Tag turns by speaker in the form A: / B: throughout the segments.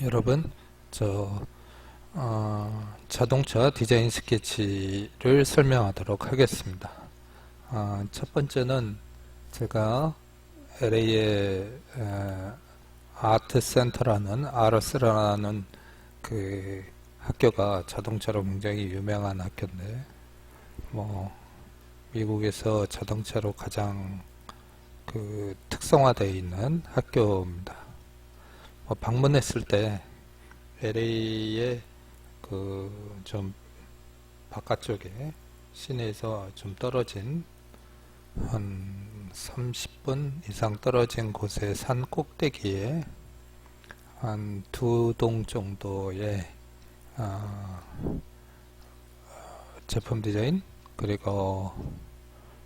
A: 여러분, 자동차 디자인 스케치를 설명하도록 하겠습니다. 첫 번째는 제가 LA의 아트 센터라는 아러스라는 그 학교가 자동차로 굉장히 유명한 학교인데, 뭐 미국에서 자동차로 가장 특성화되어 있는 학교입니다. 방문했을 때 LA의 좀 바깥쪽에 시내에서 좀 떨어진 한 30분 이상 떨어진 곳의 산 꼭대기에 한 두 동 정도의 제품 디자인 그리고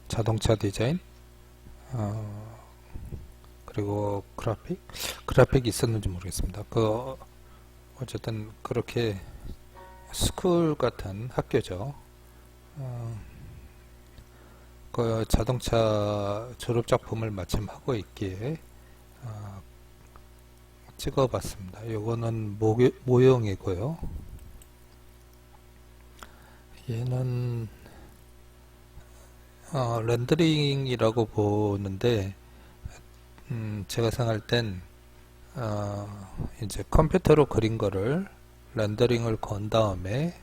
A: 자동차 디자인 그리고 그래픽이 있었는지 모르겠습니다. 어쨌든 그렇게 스쿨 같은 학교죠. 그 자동차 졸업 작품을 마침 하고 있기에 찍어봤습니다. 요거는 모형이고요. 얘는 렌더링이라고 보는데 제가 생각할 땐 이제 컴퓨터로 그린 거를 렌더링을 건 다음에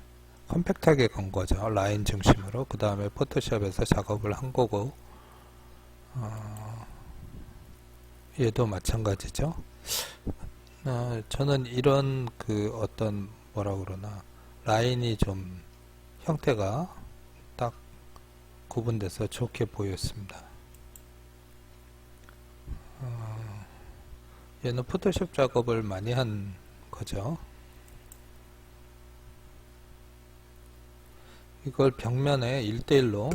A: 컴팩트하게 건 거죠. 라인 중심으로. 그 다음에 포토샵에서 작업을 한 거고, 얘도 마찬가지죠. 저는 이런 어떤 뭐라 그러나 라인이 좀 형태가 딱 구분돼서 좋게 보였습니다. 얘는 포토샵 작업을 많이 한 거죠. 이걸 벽면에 1대1로,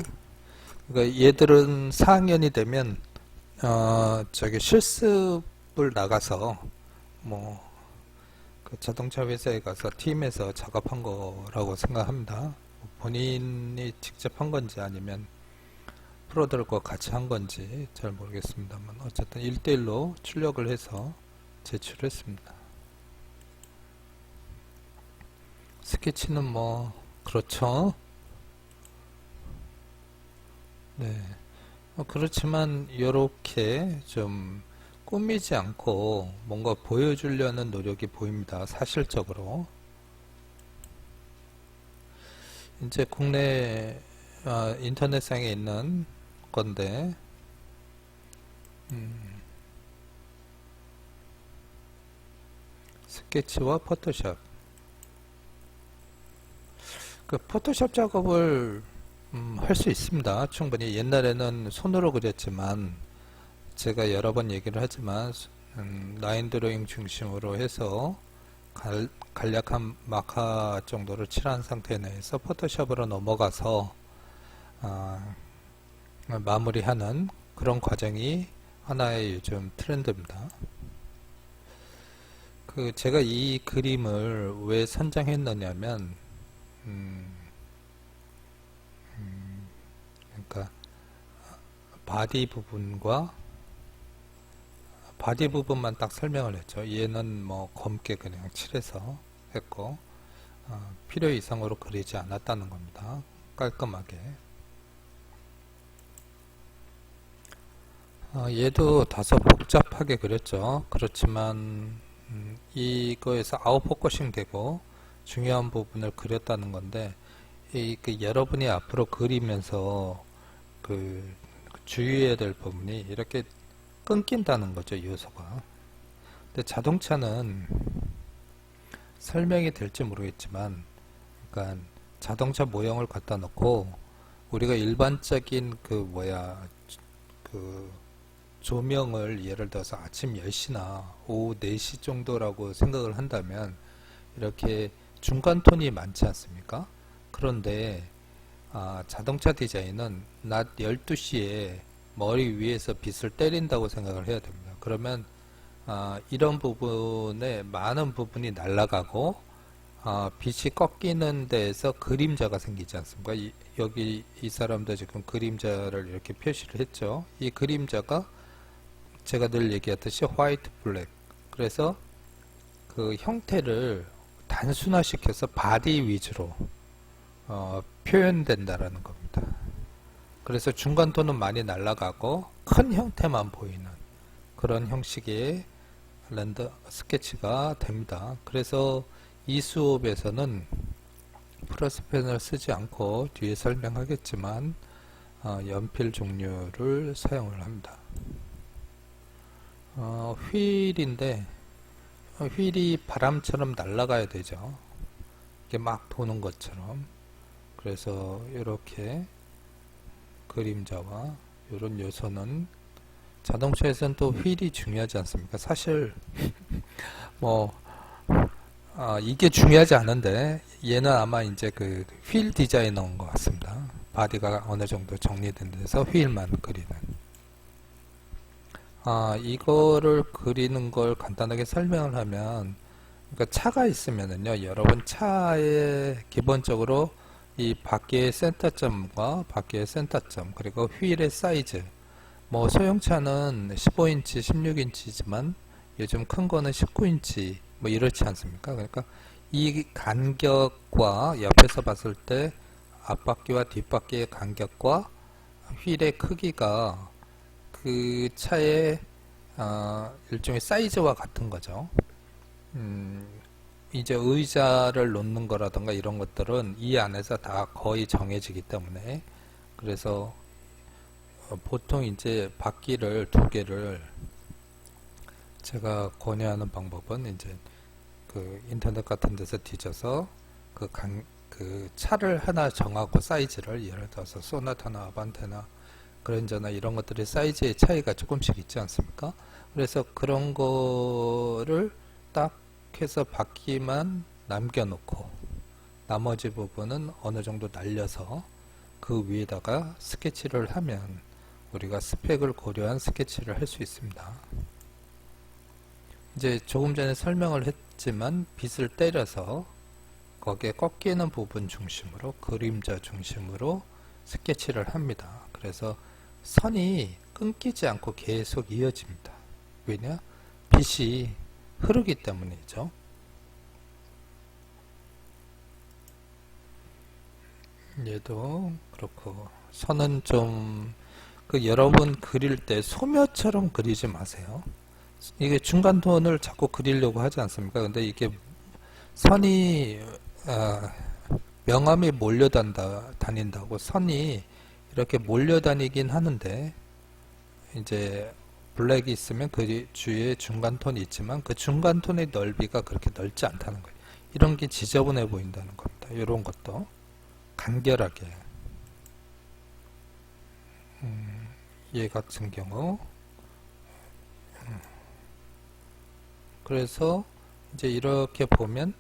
A: 그러니까 얘들은 4학년이 되면 저기 실습을 나가서 그 자동차 회사에 가서 팀에서 작업한 거라고 생각합니다. 본인이 직접 한 건지 아니면 프로들과 같이 한 건지 잘 모르겠습니다만 어쨌든 1대1로 출력을 해서 제출했습니다. 스케치는 그렇죠. 네. 그렇지만 이렇게 좀 꾸미지 않고 뭔가 보여주려는 노력이 보입니다. 사실적으로. 이제 국내 인터넷상에 있는 건데 스케치와 포토샵. 그 포토샵 작업을 할 수 있습니다. 충분히. 옛날에는 손으로 그렸지만 제가 여러 번 얘기를 하지만 라인 드로잉 중심으로 해서 간략한 마카 정도를 칠한 상태 내에서 포토샵으로 넘어가서 마무리하는 그런 과정이 하나의 요즘 트렌드입니다. 제가 이 그림을 왜 선정했느냐면 그러니까 바디 부분만 딱 설명을 했죠. 얘는 검게 그냥 칠해서 했고 필요 이상으로 그리지 않았다는 겁니다. 깔끔하게. 얘도 다소 복잡하게 그렸죠. 그렇지만 이거에서 아웃포커싱 되고 중요한 부분을 그렸다는 건데 여러분이 앞으로 그리면서 주의해야 될 부분이 이렇게 끊긴다는 거죠, 요소가. 근데 자동차는 설명이 될지 모르겠지만, 그러니까 자동차 모형을 갖다 놓고 우리가 일반적인 조명을 예를 들어서 아침 10시나 오후 4시 정도라고 생각을 한다면 이렇게 중간 톤이 많지 않습니까? 그런데 자동차 디자인은 낮 12시에 머리 위에서 빛을 때린다고 생각을 해야 됩니다. 그러면 이런 부분에 많은 부분이 날아가고 빛이 꺾이는 데에서 그림자가 생기지 않습니까? 여기 이 사람도 지금 그림자를 이렇게 표시를 했죠. 이 그림자가 제가 늘 얘기했듯이 화이트 블랙. 그래서 그 형태를 단순화시켜서 바디 위주로 표현된다라는 겁니다. 그래서 중간톤은 많이 날아가고 큰 형태만 보이는 그런 형식의 렌더 스케치가 됩니다. 그래서 이 수업에서는 플러스펜을 쓰지 않고 뒤에 설명하겠지만 연필 종류를 사용을 합니다. 휠인데 휠이 바람처럼 날아가야 되죠. 이게 막 도는 것처럼. 그래서 이렇게 그림자와 이런 요소는 자동차에서는 또 휠이 중요하지 않습니까? 사실 뭐 이게 중요하지 않은데 얘는 아마 이제 그 휠 디자이너인 것 같습니다. 바디가 어느 정도 정리된 데서 휠만 그리는. 이거를 그리는 걸 간단하게 설명을 하면, 그러니까 차가 있으면은요, 여러분 차에 기본적으로 이 바퀴의 센터점과 바퀴의 센터점, 그리고 휠의 사이즈, 뭐 소형차는 15인치, 16인치지만 요즘 큰 거는 19인치, 뭐 이렇지 않습니까? 그러니까 이 간격과 옆에서 봤을 때 앞바퀴와 뒷바퀴의 간격과 휠의 크기가 그 차의 일종의 사이즈와 같은 거죠. 이제 의자를 놓는 거라던가 이런 것들은 이 안에서 다 거의 정해지기 때문에, 그래서 보통 이제 바퀴를 두 개를 제가 권유하는 방법은 이제 그 인터넷 같은 데서 뒤져서 그 차를 하나 정하고 사이즈를, 예를 들어서 소나타나 아반떼나 그랜저나 이런 것들이 사이즈의 차이가 조금씩 있지 않습니까? 그래서 그런 거를 딱 해서 바퀴만 남겨놓고 나머지 부분은 어느 정도 날려서 그 위에다가 스케치를 하면 우리가 스펙을 고려한 스케치를 할 수 있습니다. 이제 조금 전에 설명을 했지만 빗을 때려서 거기에 꺾이는 부분 중심으로, 그림자 중심으로 스케치를 합니다. 그래서 선이 끊기지 않고 계속 이어집니다. 왜냐? 빛이 흐르기 때문이죠. 얘도 그렇고, 선은 좀 여러분 그릴 때 소묘처럼 그리지 마세요. 이게 중간톤을 자꾸 그리려고 하지 않습니까? 근데 이게 선이 명암이 다닌다고 선이 이렇게 몰려다니긴 하는데, 이제 블랙이 있으면 그 주위에 중간톤이 있지만 그 중간톤의 넓이가 그렇게 넓지 않다는 거예요. 이런 게 지저분해 보인다는 겁니다. 이런 것도 간결하게. 얘 같은 경우 그래서 이제 이렇게 보면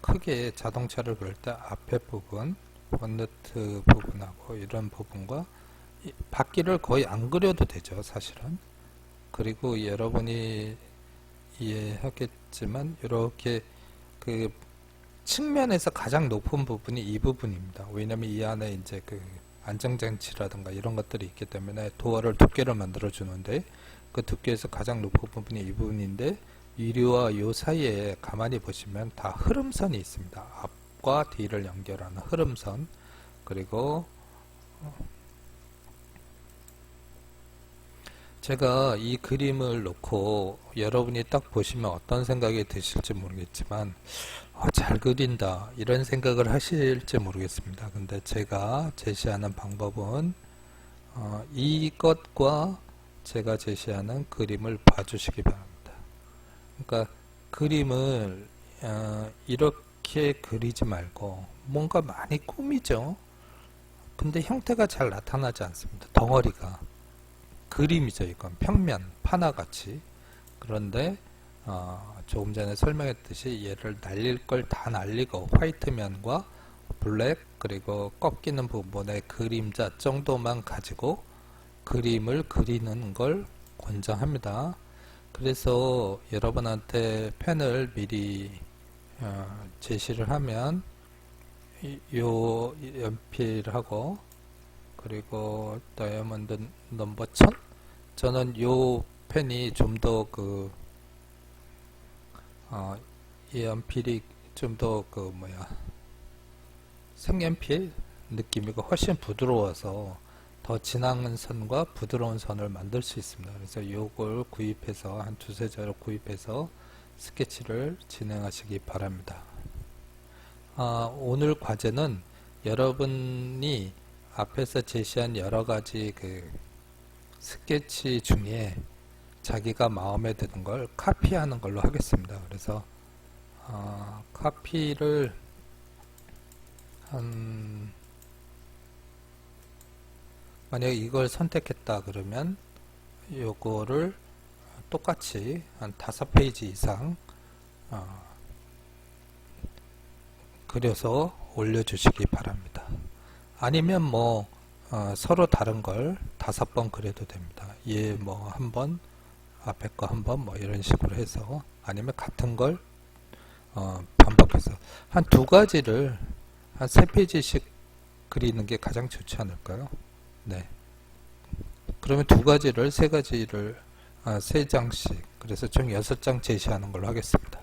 A: 크게 자동차를 그릴 때 앞에 부분, 본네트 부분하고 이런 부분과 바퀴를 거의 안 그려도 되죠, 사실은. 그리고 여러분이 이해하겠지만 이렇게 그 측면에서 가장 높은 부분이 이 부분입니다. 왜냐면 이 안에 이제 그 안정장치라든가 이런 것들이 있기 때문에 도어를 두께를 만들어 주는데, 그 두께에서 가장 높은 부분이 이 부분인데, 유리와 요 사이에 가만히 보시면 다 흐름선이 있습니다. 앞과 뒤를 연결하는 흐름선. 그리고 제가 이 그림을 놓고 여러분이 딱 보시면 어떤 생각이 드실지 모르겠지만, 잘 그린다 이런 생각을 하실지 모르겠습니다. 근데 제가 제시하는 방법은 이것과 제가 제시하는 그림을 봐주시기 바랍니다. 그러니까 그림을 이렇게 그리지 말고 뭔가 많이 꾸미죠. 근데 형태가 잘 나타나지 않습니다. 덩어리가 그림이죠. 이건 평면 파나같이. 그런데 조금 전에 설명했듯이 얘를 날릴 걸 다 날리고 화이트면과 블랙 그리고 꺾이는 부분의 그림자 정도만 가지고 그림을 그리는 걸 권장합니다. 그래서 여러분한테 펜을 미리 제시를 하면 요 연필하고 그리고 다이아몬드 넘버 1000, 저는 요 펜이 좀 더 어, 이 연필이 좀 더 그 뭐야 색연필 느낌이고 훨씬 부드러워서 더 진한 선과 부드러운 선을 만들 수 있습니다. 그래서 이걸 구입해서 한 두세 자루 구입해서 스케치를 진행하시기 바랍니다. 오늘 과제는 여러분이 앞에서 제시한 여러 가지 그 스케치 중에 자기가 마음에 드는 걸 카피하는 걸로 하겠습니다. 그래서 카피를 한 만약에 이걸 선택했다 그러면 요거를 똑같이 한 5페이지 이상 그려서 올려주시기 바랍니다. 아니면 뭐 서로 다른 걸 5번 그려도 됩니다. 얘 뭐 한 번, 앞에 거 한 번 뭐 이런 식으로 해서 아니면 같은 걸 반복해서 한 두 가지를 한 3페이지씩 그리는 게 가장 좋지 않을까요? 네. 그러면 두 가지를 세 가지를 세 장씩 그래서 총 6장 제시하는 걸로 하겠습니다.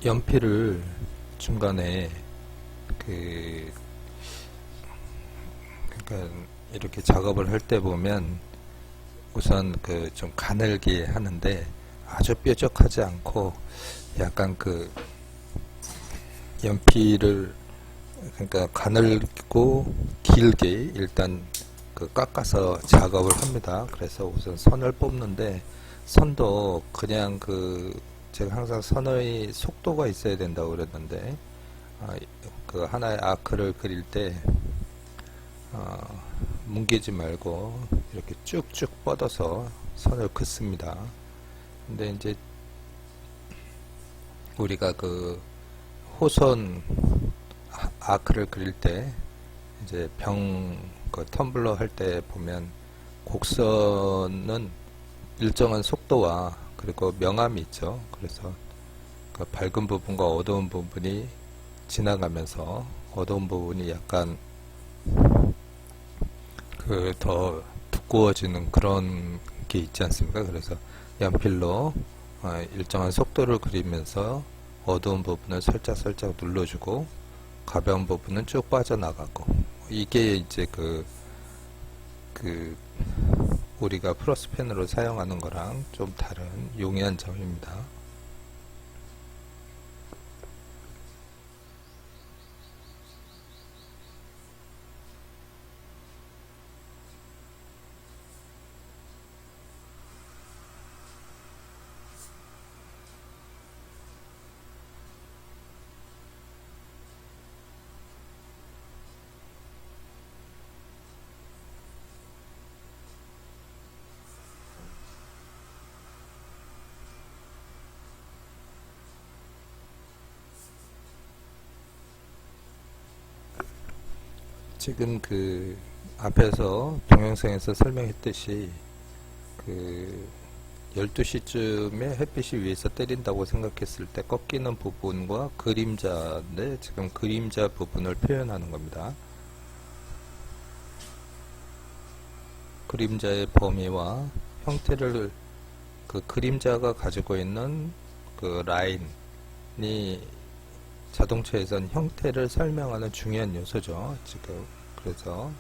A: 연필을 중간에 그 그러니까 이렇게 작업을 할 때 보면 우선 그 좀 가늘게 하는데 아주 뾰족하지 않고 약간 그 연필을 그러니까 가늘고 길게 일단 그 깎아서 작업을 합니다. 그래서 우선 선을 뽑는데 선도 그냥 그 제가 항상 선의 속도가 있어야 된다고 그랬는데 그 하나의 아크를 그릴 때 뭉개지 말고 이렇게 쭉쭉 뻗어서 선을 긋습니다. 근데 이제 우리가 그 호선 아크를 그릴 때 이제 그 텀블러 할 때 보면 곡선은 일정한 속도와 그리고 명암이 있죠. 그래서 그 밝은 부분과 어두운 부분이 지나가면서 어두운 부분이 약간 그 더 두꺼워지는 그런 게 있지 않습니까? 그래서 연필로 일정한 속도를 그리면서 어두운 부분을 살짝 눌러주고 가벼운 부분은 쭉 빠져나가고 이게 이제 그 우리가 플러스펜으로 사용하는 거랑 좀 다른 용이한 점입니다. 지금 그 앞에서 동영상에서 설명했듯이 그 12시쯤에 햇빛이 위에서 때린다고 생각했을 때 꺾이는 부분과 그림자인데 지금 그림자 부분을 표현하는 겁니다. 그림자의 범위와 형태를 그 그림자가 가지고 있는 그 라인이 자동차에선 형태를 설명하는 중요한 요소죠. 지금 그래서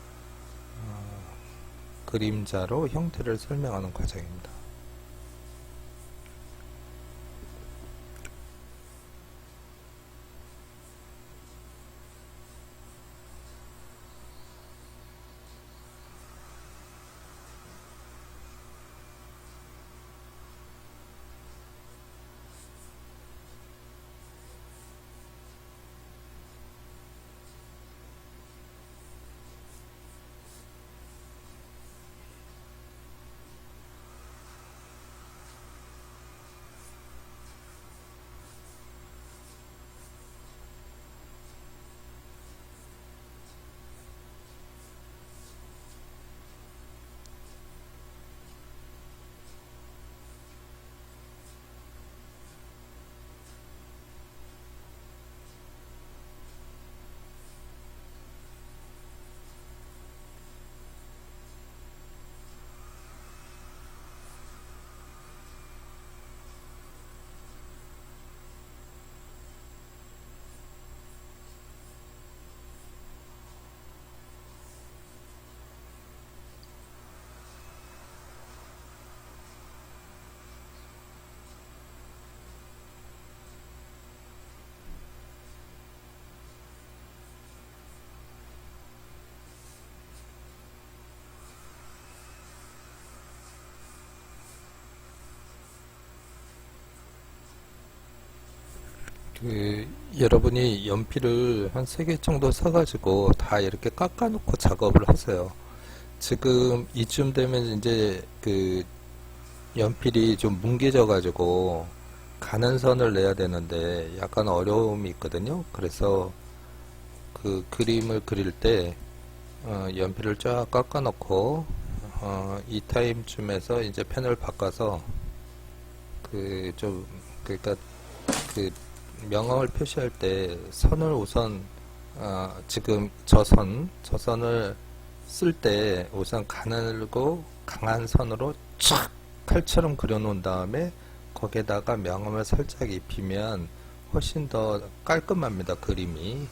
A: 그림자로 형태를 설명하는 과정입니다. 여러분이 연필을 한 3개 정도 사가지고 다 이렇게 깎아놓고 작업을 하세요. 지금 이쯤 되면 이제 연필이 좀 뭉개져 가지고 가는 선을 내야 되는데 약간 어려움이 있거든요. 그래서 그림을 그릴 때 연필을 쫙 깎아 놓고 이 타임쯤에서 이제 펜을 바꿔서 그러니까 그 명암을 표시할 때 선을 우선 지금 저선을 쓸 때 우선 가늘고 강한 선으로 촥 칼처럼 그려 놓은 다음에 거기에다가 명암을 살짝 입히면 훨씬 더 깔끔합니다, 그림이.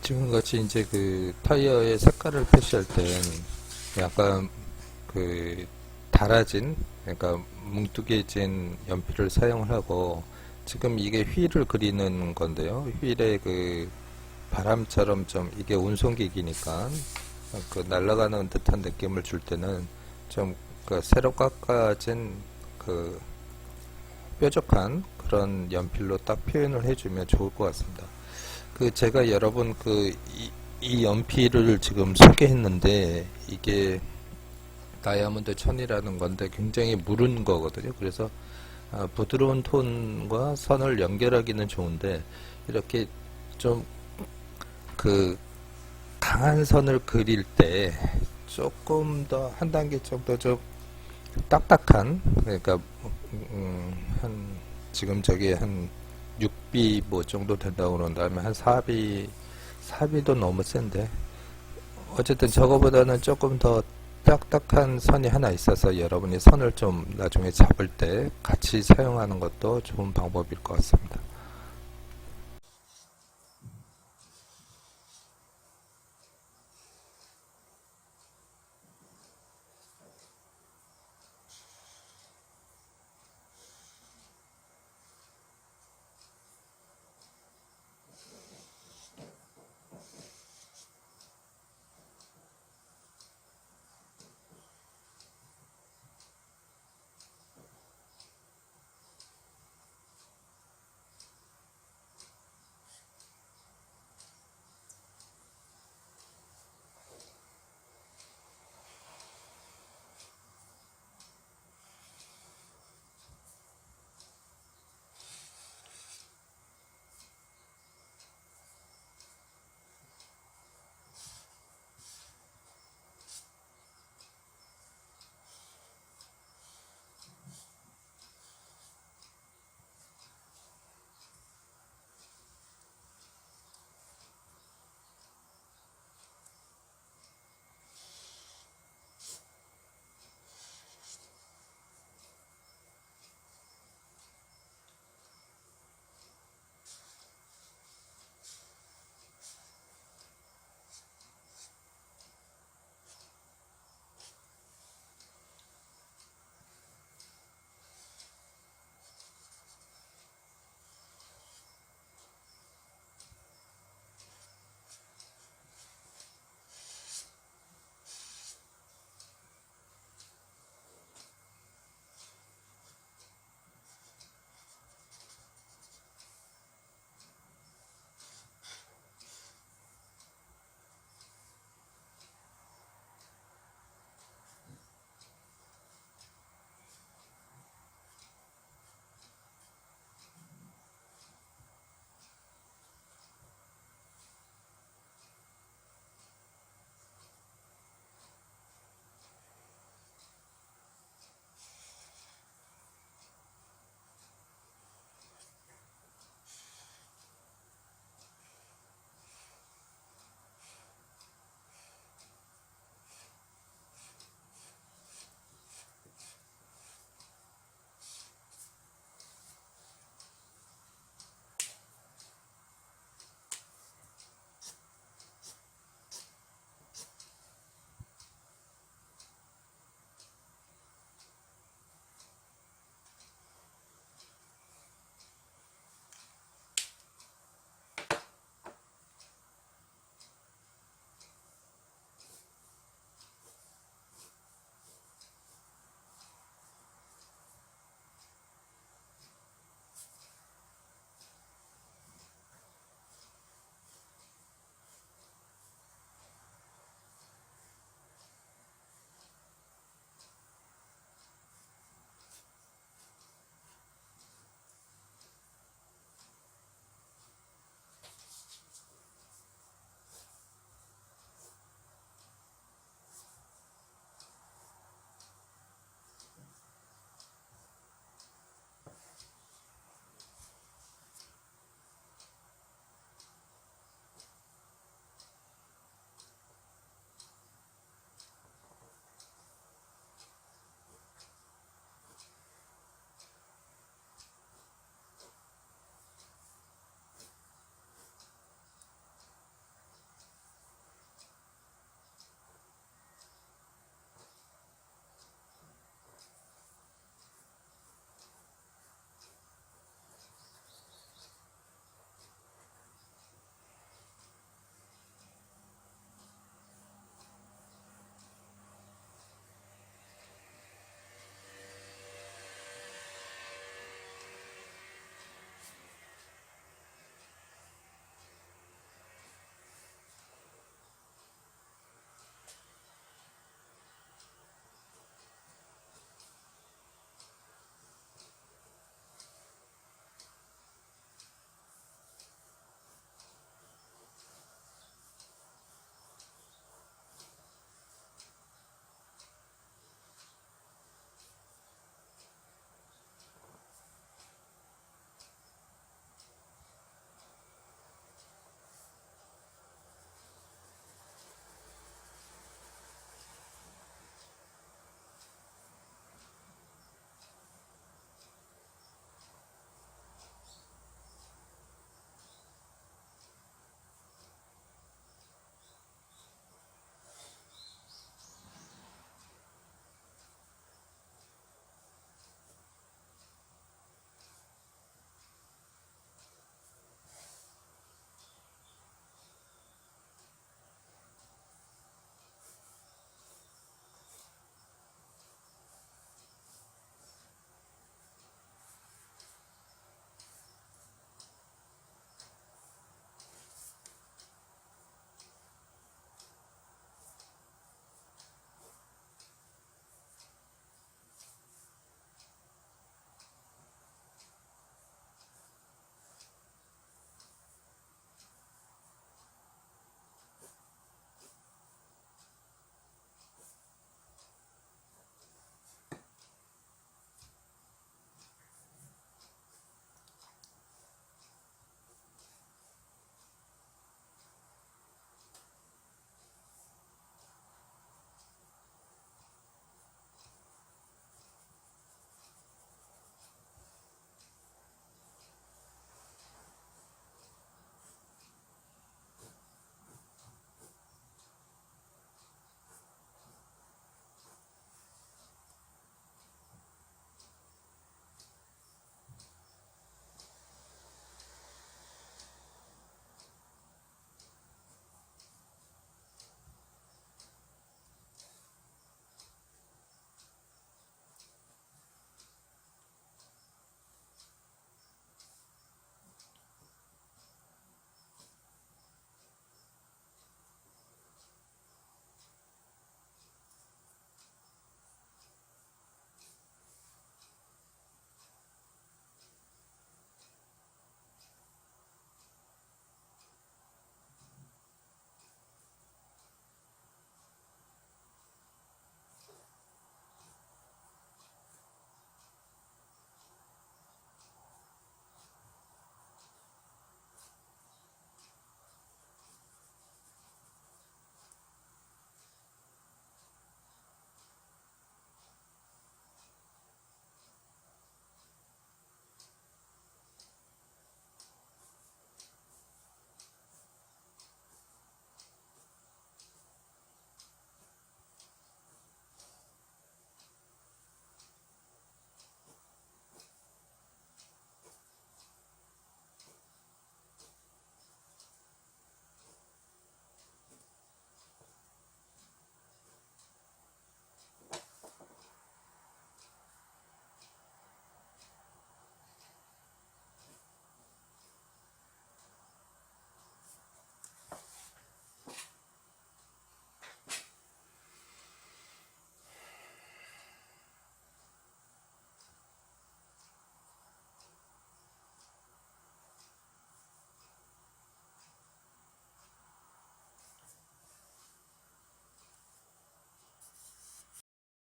A: 지금같이 이제 타이어의 색깔을 표시할 땐 약간 달아진, 그러니까 뭉뚱개진 연필을 사용을 하고, 지금 이게 휠을 그리는 건데요. 휠의 바람처럼 좀, 이게 운송기기니까 날아가는 듯한 느낌을 줄 때는 좀 새로 깎아진 뾰족한 그런 연필로 딱 표현을 해주면 좋을 것 같습니다. 제가 여러분 이 연필을 지금 소개했는데 이게 다이아몬드 1000이라는 건데 굉장히 무른 거거든요. 그래서 부드러운 톤과 선을 연결하기는 좋은데 이렇게 좀 강한 선을 그릴 때 조금 더 한 단계 정도 좀 딱딱한, 그러니까 지금 저기 한 6B 뭐 정도 된다고 그런 다음에 한 4B도 너무 센데, 어쨌든 저거보다는 조금 더 딱딱한 선이 하나 있어서 여러분이 선을 좀 나중에 잡을 때 같이 사용하는 것도 좋은 방법일 것 같습니다.